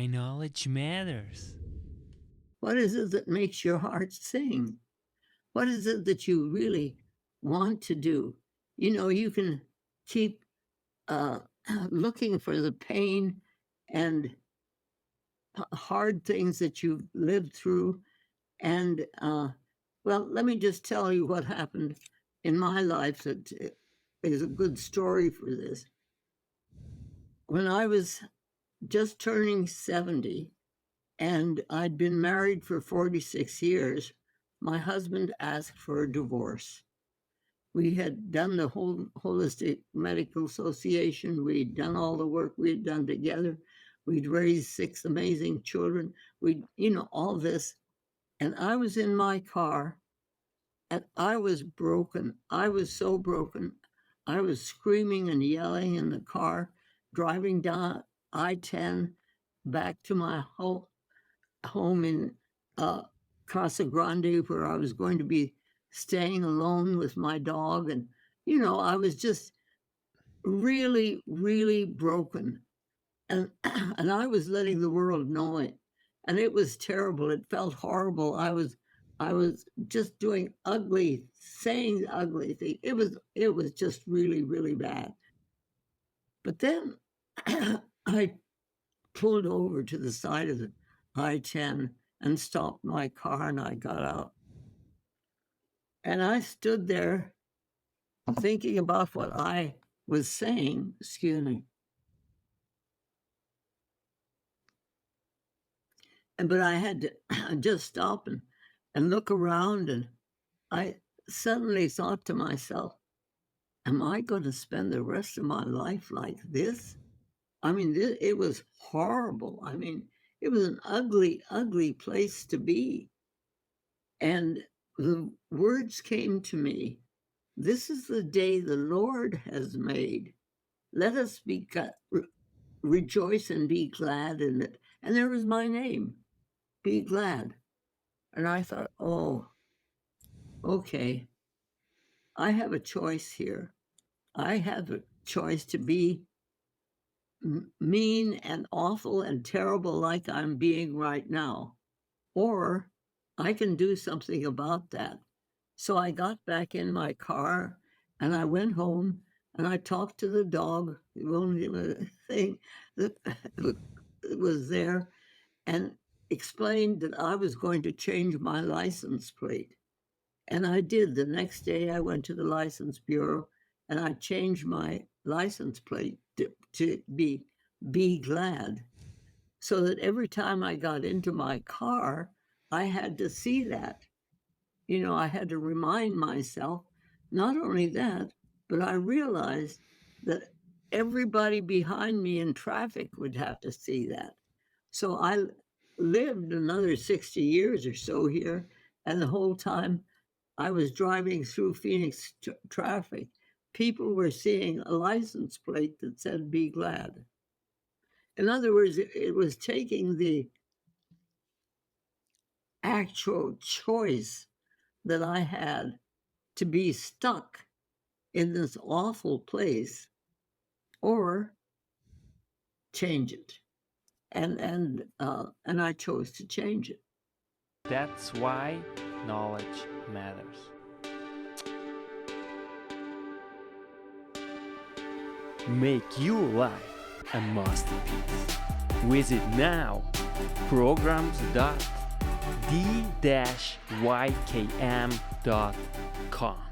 Why knowledge matters. What is it that makes your heart sing? What is it that you really want to do? You can keep looking for the pain and hard things that you've lived through. And well, let me just tell you what happened in my life that is a good story for this. When I was just turning 70 and I'd been married for 46 years, my husband asked for a divorce. We had done the whole Holistic Medical Association. We'd done all the work we had done together. We'd raised 6 amazing children. All this. And I was in my car and I was broken. I was so broken. I was screaming and yelling in the car, driving down I-10 back to my home in Casa Grande, where I was going to be staying alone with my dog. And, I was just really, really broken. And, and I was letting the world know it. And it was terrible. It felt horrible. I was just doing saying ugly things. It was just really, really bad. But then I pulled over to the side of the I-10 and stopped my car, and I got out. And I stood there thinking about what I was saying. Excuse me. But I had to just stop and look around, and I suddenly thought to myself, am I going to spend the rest of my life like this? I mean, it was horrible. I mean, it was an ugly, ugly place to be. And the words came to me, this is the day the Lord has made. Let us rejoice and be glad in it. And there was my name, Be Glad. And I thought, oh, okay, I have a choice here. I have a choice to be mean and awful and terrible like I'm being right now, or I can do something about that. So I got back in my car and I went home and I talked to the dog, the only thing that was there, and explained that I was going to change my license plate. And I did. The next day I went to the License Bureau and I changed my license plate to be glad, so that every time I got into my car, I had to see that. I had to remind myself. Not only that, but I realized that everybody behind me in traffic would have to see that. So I lived another 60 years or so here, and the whole time I was driving through Phoenix traffic, people were seeing a license plate that said, Be Glad. In other words, it was taking the actual choice that I had to be stuck in this awful place or change it. And I chose to change it. That's why knowledge matters. Make your life a masterpiece. Visit now programs.d-ykm.com.